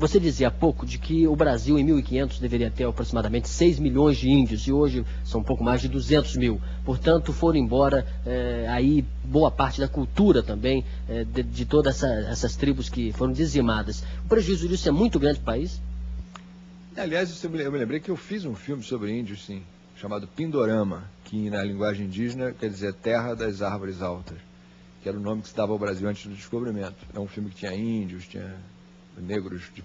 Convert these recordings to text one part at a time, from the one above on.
Você dizia há pouco de que o Brasil em 1500 deveria ter aproximadamente 6 milhões de índios e hoje são um pouco mais de 200 mil. Portanto, foram embora aí boa parte da cultura também de todas essas tribos que foram dizimadas. O prejuízo disso é muito grande para o país? Aliás, eu me lembrei que eu fiz um filme sobre índios, sim, chamado Pindorama, que na linguagem indígena quer dizer Terra das Árvores Altas, que era o nome que se dava ao Brasil antes do descobrimento. É um filme que tinha índios, tinha negros de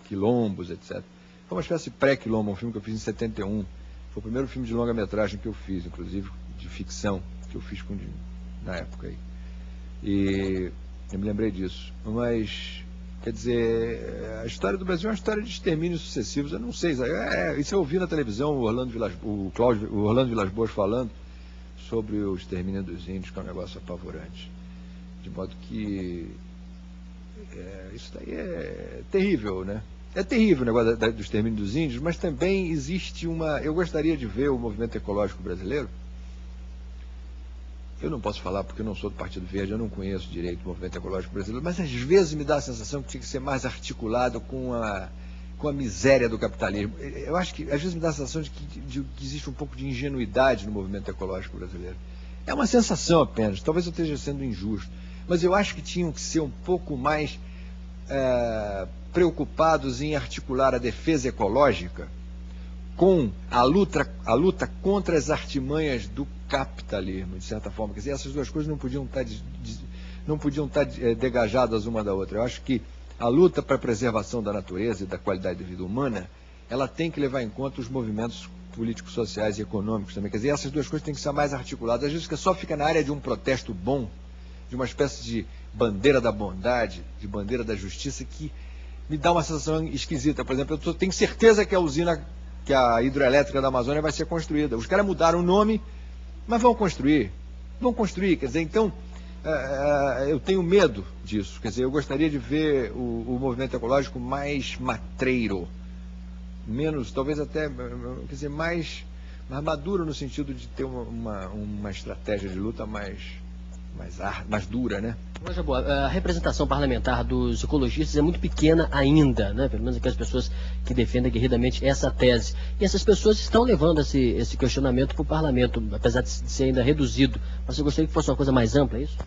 quilombos, etc. Foi uma espécie de pré-quilombo, um filme que eu fiz em 71. Foi o primeiro filme de longa-metragem que eu fiz, inclusive de ficção, que eu fiz na época aí. E eu me lembrei disso. Mas, quer dizer, a história do Brasil é uma história de extermínios sucessivos. Eu não sei, isso eu ouvi na televisão o Orlando Vilas Boas falando sobre o extermínio dos índios, que é um negócio apavorante. De modo que isso daí é terrível, né? É terrível o negócio do extermínio dos índios, mas também existe eu gostaria de ver o movimento ecológico brasileiro. Eu não posso falar porque eu não sou do Partido Verde, eu não conheço direito o movimento ecológico brasileiro, mas às vezes me dá a sensação que tinha que ser mais articulado com a miséria do capitalismo. Eu acho que às vezes me dá a sensação de que existe um pouco de ingenuidade no movimento ecológico brasileiro. É uma sensação apenas, talvez eu esteja sendo injusto, mas eu acho que tinham que ser um pouco mais preocupados em articular a defesa ecológica com a luta contra as artimanhas do capitalismo, de certa forma. Quer dizer, essas duas coisas não podiam estar degajadas uma da outra. Eu acho que a luta para a preservação da natureza e da qualidade de vida humana, ela tem que levar em conta os movimentos políticos, sociais e econômicos também. Quer dizer, essas duas coisas têm que ser mais articuladas. Às vezes que só fica na área de um protesto bom, de uma espécie de bandeira da bondade, de bandeira da justiça, que me dá uma sensação esquisita. Por exemplo, eu tenho certeza que a hidroelétrica da Amazônia vai ser construída. Os caras mudaram o nome, mas vão construir. Vão construir, quer dizer, então, eu tenho medo disso. Quer dizer, eu gostaria de ver o movimento ecológico mais matreiro, menos, talvez até, quer dizer, mais maduro no sentido de ter uma estratégia de luta mais dura, né? Veja, boa, a representação parlamentar dos ecologistas é muito pequena ainda, né? Pelo menos aquelas pessoas que defendem aguerridamente essa tese. E essas pessoas estão levando esse questionamento para o parlamento, apesar de ser ainda reduzido. Mas eu gostaria que fosse uma coisa mais ampla, é isso?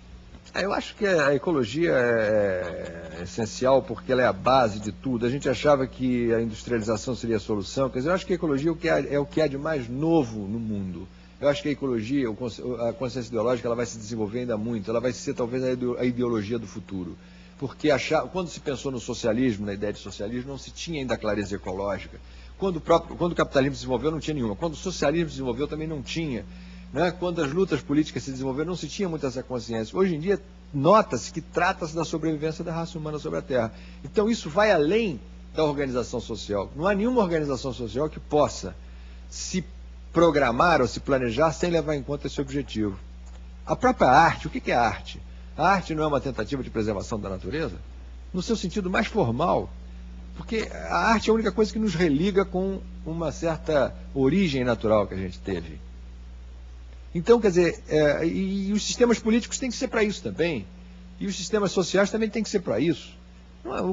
Eu acho que a ecologia é essencial porque ela é a base de tudo. A gente achava que a industrialização seria a solução. Quer dizer, eu acho que a ecologia é o que há de mais novo no mundo. Eu acho que a ecologia, a consciência ideológica, ela vai se desenvolver ainda muito. Ela vai ser talvez a ideologia do futuro. Porque quando se pensou no socialismo, na ideia de socialismo, não se tinha ainda clareza ecológica. Quando o capitalismo se desenvolveu, não tinha nenhuma. Quando o socialismo se desenvolveu, também não tinha. Né? Quando as lutas políticas se desenvolveram, não se tinha muito essa consciência. Hoje em dia, nota-se que trata-se da sobrevivência da raça humana sobre a Terra. Então, isso vai além da organização social. Não há nenhuma organização social que possa se programar ou se planejar sem levar em conta esse objetivo. A própria arte, o que é arte? A arte não é uma tentativa de preservação da natureza? No seu sentido mais formal, porque a arte é a única coisa que nos religa com uma certa origem natural que a gente teve. Então, quer dizer, e os sistemas políticos têm que ser para isso também, e os sistemas sociais também têm que ser para isso.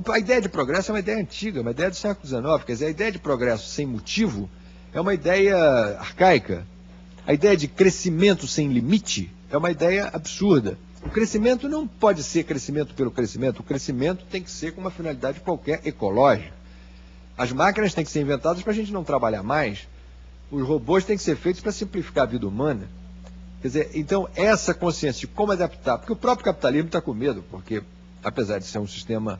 A ideia de progresso é uma ideia antiga, uma ideia do século XIX, quer dizer, a ideia de progresso sem motivo é uma ideia arcaica. A ideia de crescimento sem limite é uma ideia absurda. O crescimento não pode ser crescimento pelo crescimento. O crescimento tem que ser com uma finalidade qualquer ecológica. As máquinas têm que ser inventadas para a gente não trabalhar mais. Os robôs têm que ser feitos para simplificar a vida humana. Quer dizer, então, essa consciência de como adaptar, porque o próprio capitalismo está com medo, porque, apesar de ser um sistema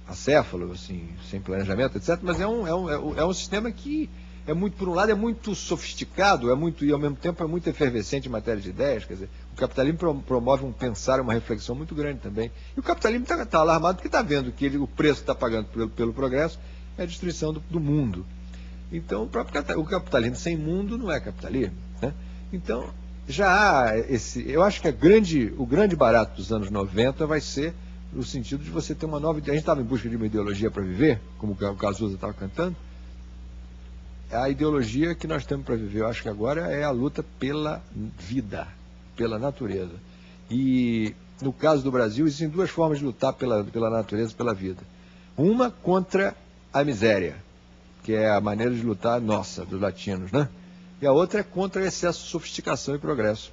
acéfalo, assim, sem planejamento, etc., mas é um sistema que por um lado, é muito sofisticado, e ao mesmo tempo é muito efervescente em matéria de ideias. Quer dizer, o capitalismo promove um pensar, uma reflexão muito grande também. E o capitalismo está alarmado porque está vendo que o preço que está pagando pelo progresso é a destruição do mundo. Então, o capitalismo sem mundo não é capitalismo, né? Então, já há eu acho que o grande barato dos anos 90 vai ser no sentido de você ter uma nova ideia. A gente estava em busca de uma ideologia para viver, como o Cazuza estava cantando. A ideologia que nós temos para viver, eu acho que agora é a luta pela vida, pela natureza. E no caso do Brasil, existem duas formas de lutar pela natureza, pela vida. Uma contra a miséria, que é a maneira de lutar nossa, dos latinos, né? E a outra é contra excesso de sofisticação e progresso.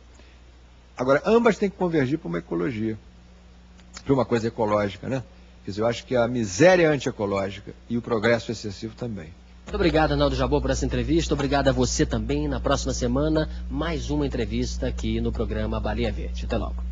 Agora, ambas têm que convergir para uma ecologia, para uma coisa ecológica, né? Quer dizer, eu acho que a miséria é antiecológica e o progresso excessivo também. Muito obrigado, Arnaldo Jabbour, por essa entrevista. Obrigado a você também. Na próxima semana, mais uma entrevista aqui no programa Baleia Verde. Até logo.